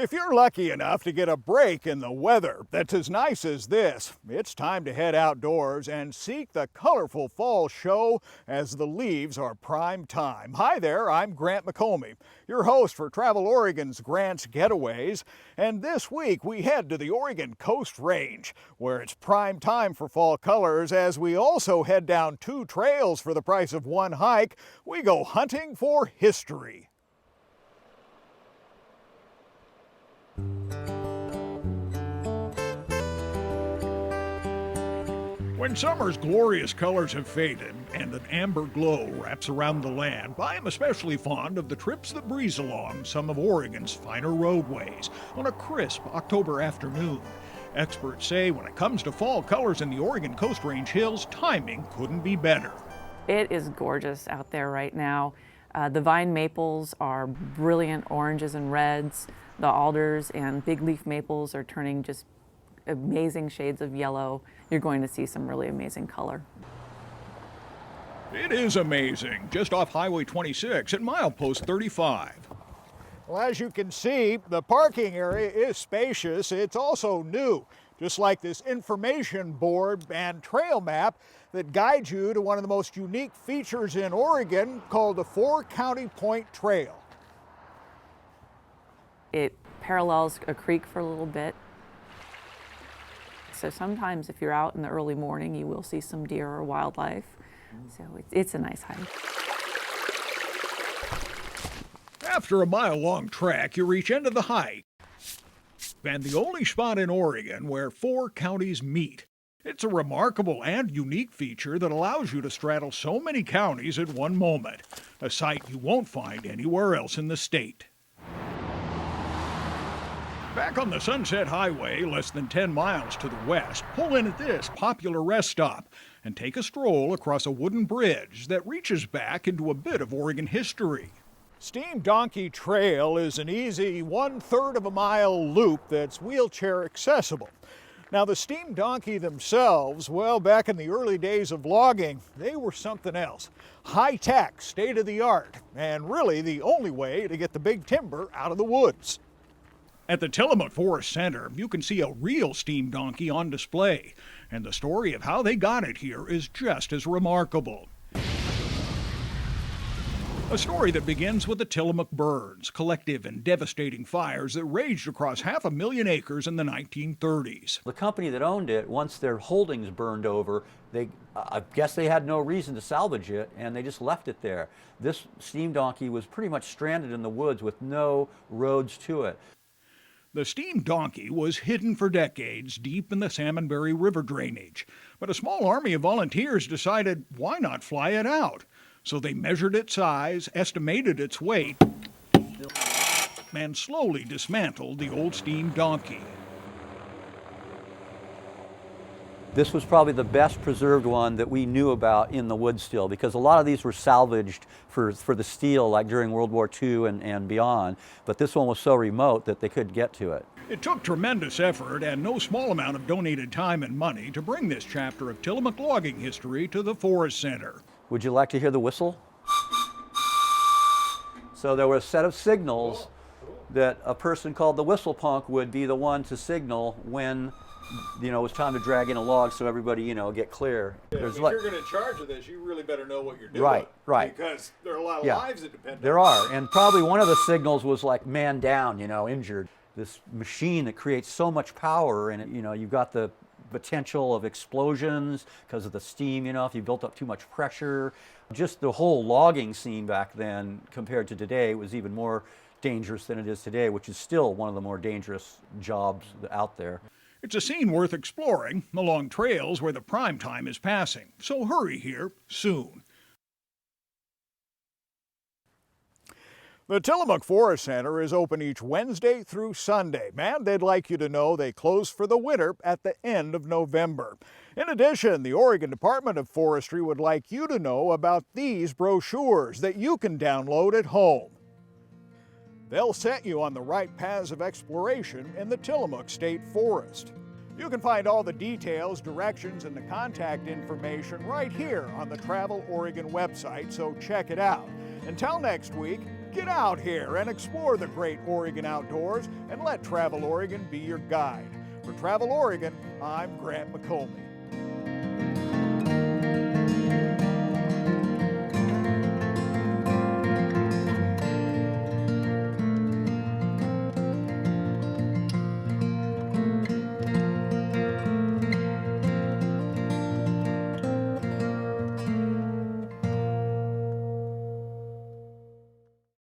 If you're lucky enough to get a break in the weather that's as nice as this, it's time to head outdoors and seek the colorful fall show as the leaves are prime time. Hi there, I'm Grant McComey, your host for Travel Oregon's Grant's Getaways, and this week we head to the Oregon Coast Range, where it's prime time for fall colors. As we also head down 2 trails for the price of 1 hike, we go hunting for history. When summer's glorious colors have faded and an amber glow wraps around the land, I am especially fond of the trips that breeze along some of Oregon's finer roadways on a crisp October afternoon. Experts say when it comes to fall colors in the Oregon Coast Range hills, timing couldn't be better. It is gorgeous out there right now. The vine maples are brilliant oranges and reds. The alders and big leaf maples are turning just amazing shades of yellow. You're going to see some really amazing color. It is amazing, just off Highway 26 at milepost 35. Well, as you can see, the parking area is spacious. It's also new, just like this information board and trail map that guides you to one of the most unique features in Oregon called the 4-County Point Trail. It parallels a creek for a little bit. So sometimes if you're out in the early morning, you will see some deer or wildlife. So it's a nice hike. After a mile-long trek, you reach end of the hike, and the only spot in Oregon where 4 counties meet. It's a remarkable and unique feature that allows you to straddle so many counties at one moment, a sight you won't find anywhere else in the state. Back on the Sunset Highway, less than 10 miles to the west, pull in at this popular rest stop and take a stroll across a wooden bridge that reaches back into a bit of Oregon history. Steam Donkey Trail is an easy 1/3 of a mile loop that's wheelchair accessible. Now, the steam donkey themselves, well, back in the early days of logging, they were something else. High-tech, state-of-the-art, and really the only way to get the big timber out of the woods. At the Tillamook Forest Center, you can see a real steam donkey on display, and the story of how they got it here is just as remarkable. A story that begins with the Tillamook burns, collective and devastating fires that raged across 500,000 acres in the 1930s. The company that owned it, once their holdings burned over, I guess they had no reason to salvage it, and they just left it there. This steam donkey was pretty much stranded in the woods with no roads to it. The steam donkey was hidden for decades deep in the Salmonberry River drainage, but a small army of volunteers decided why not fly it out? So they measured its size, estimated its weight, and slowly dismantled the old steam donkey. This was probably the best preserved one that we knew about in the woods still, because a lot of these were salvaged for the steel, like during World War II and beyond, but this one was so remote that they couldn't get to it. It took tremendous effort and no small amount of donated time and money to bring this chapter of Tillamook logging history to the Forest Center. Would you like to hear the whistle? So there were a set of signals that a person called the whistle punk would be the one to signal when it was time to drag in a log so everybody, get clear. Yeah, if you're going to charge of this, you really better know what you're doing. Right. Because there are a lot of lives that depend on it. There are, and probably one of the signals was like man down, injured. This machine that creates so much power, and you've got the potential of explosions because of the steam, if you built up too much pressure. Just the whole logging scene back then compared to today was even more dangerous than it is today, which is still one of the more dangerous jobs out there. It's a scene worth exploring along trails where the prime time is passing, so hurry here soon. The Tillamook Forest Center is open each Wednesday through Sunday, and they'd like you to know they close for the winter at the end of November. In addition, the Oregon Department of Forestry would like you to know about these brochures that you can download at home. They'll set you on the right paths of exploration in the Tillamook State Forest. You can find all the details, directions, and the contact information right here on the Travel Oregon website, so check it out. Until next week, Get out here and explore the great Oregon outdoors and let Travel Oregon be your guide. For Travel Oregon, I'm Grant McComey.